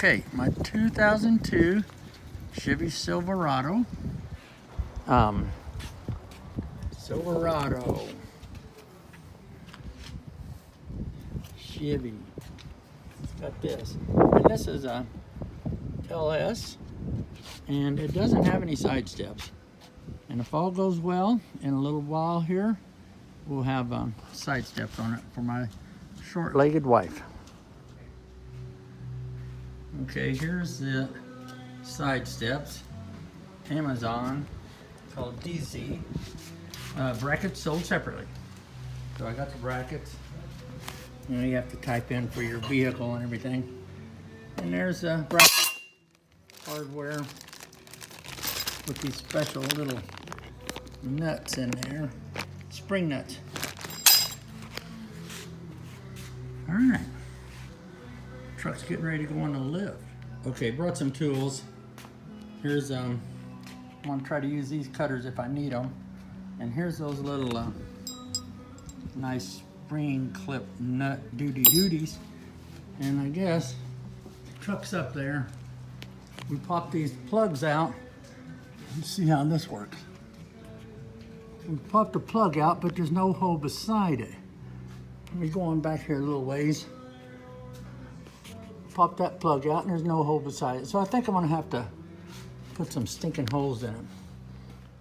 Okay, my 2002 Chevy Silverado. Silverado. Chevy. It's got this. And this is a LS, and it doesn't have any side steps. And if all goes well, in a little while here, we'll have side steps on it for my short-legged wife. Okay, here's the side steps. Amazon, called DC. Brackets sold separately. So I got the brackets. You know, you have to type in for your vehicle and everything. And there's the bracket hardware with these special little nuts in there. Spring nuts. All right. Truck's getting ready to go on the lift. Okay, brought some tools. Here's, I'm gonna try to use these cutters if I need them. And here's those little nice spring clip nut duties. And I guess the truck's up there. We pop these plugs out and see how this works. We pop the plug out, but there's no hole beside it. Let me go on back here a little ways. Pop that plug out and there's no hole beside it. So I think I'm gonna have to put some stinking holes in it.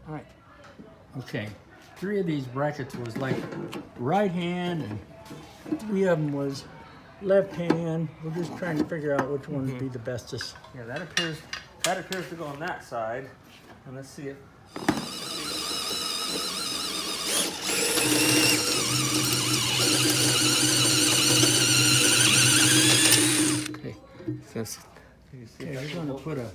All right, okay. 3 of these brackets was like right hand and 3 of them was left hand. We're just trying to figure out which one would be the bestest. Yeah, that appears to go on that side. And let's see it. Okay. Since Okay, we're gonna put a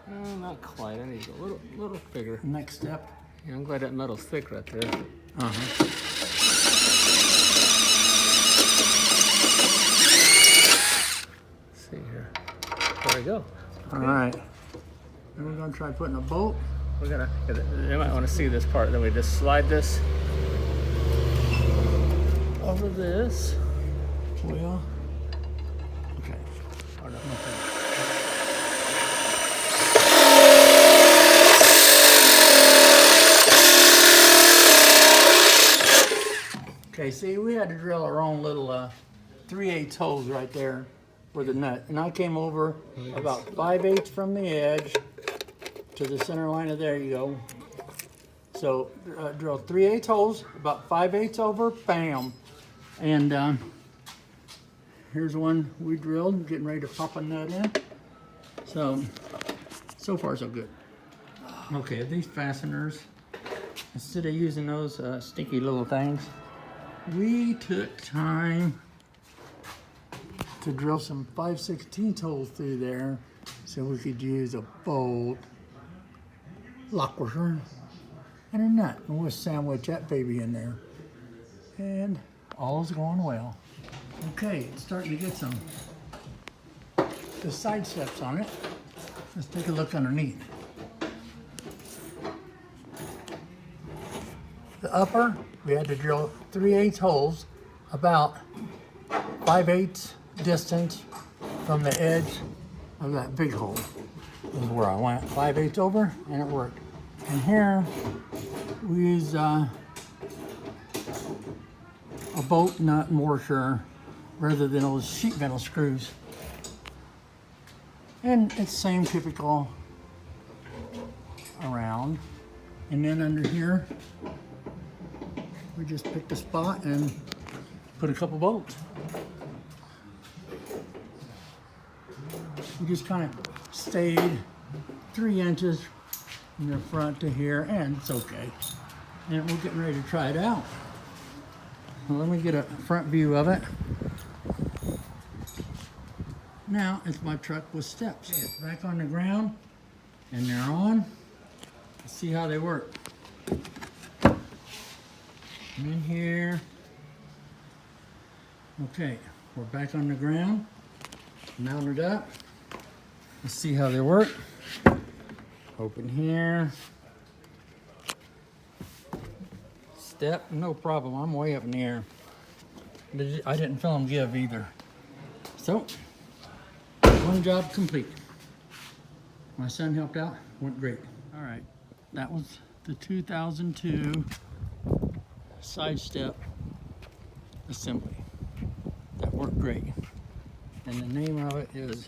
no, not quite. I need a little bigger. next step. Yeah, I'm glad that metal's thick right there. Uh-huh. Let's see here. There we go. Okay. All right. Then we're gonna try putting a bolt. We're gonna. You might want to see this part. Then we just slide this over this. Well. Okay. Or no. Okay, see, we had to drill our own little 3/8 holes right there for the nut. And I came over about 5/8 from the edge to the center line of there you go. So drilled 3/8 holes, about 5/8 over, bam. And here's one we drilled, getting ready to pop a nut in. So far so good. Okay, these fasteners, instead of using those stinky little things, we took time to drill some 5/16 holes through there so we could use a bolt, lock washer, and a nut. And we'll sandwich that baby in there. And all's going well. Okay, it's starting to get the side steps on it. Let's take a look underneath. The upper, we had to drill 3/8 holes, about 5/8 distance from the edge of that big hole. This is where I went 5/8 over, and it worked. And here, we use a bolt nut and washer rather than those sheet metal screws. And it's same typical around. And then under here, we just picked a spot and put a couple bolts. We just kind of stayed 3 inches from the front to here, and it's okay. And we're getting ready to try it out. Well, let me get a front view of it. Now it's my truck with steps. It's back on the ground, and they're on. Let's see how they work. In here. Okay, we're back on the ground, mounted up. Let's see how they work. Open here. Step, no problem. I'm way up in the air. I didn't feel them give either. So, one job complete. My son helped out, went great. All right, that was the 2002 sidestep assembly. That worked great. And the name of it is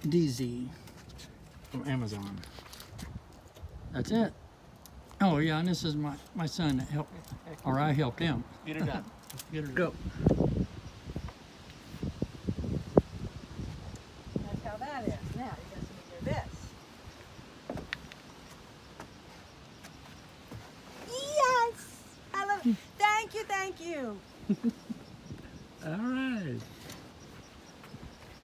DZ from Amazon. That's it. Oh yeah, and this is my son that helped, or I helped him. Get her done. Get her go. That's how that is. Now you just do this. Yes! I love it. Thank you, thank you. All right.